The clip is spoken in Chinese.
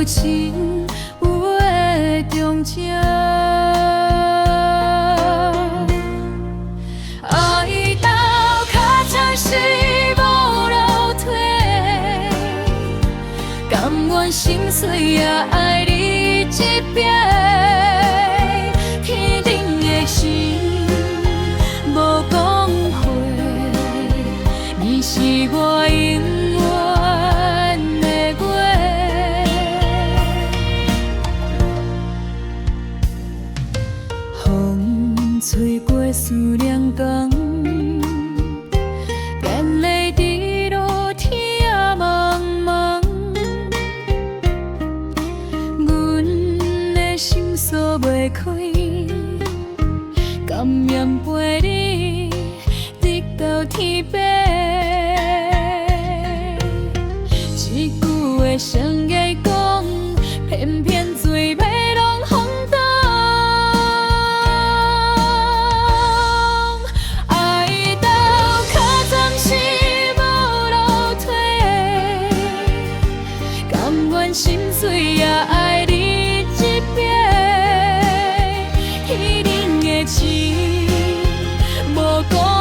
有情有的忠诚。爱到脚惨是无路退，甘愿心碎也爱你一遍。天顶的星无讲话，你是我永远的话。风吹过思念江，眼泪滴落天茫茫。阮的心锁袂开，甘愿陪你直到天边。一句话双眼讲，偏偏嘴尾拢风动。爱到脚暂时无路退，甘愿心碎也爱你一遍。天顶的星无讲。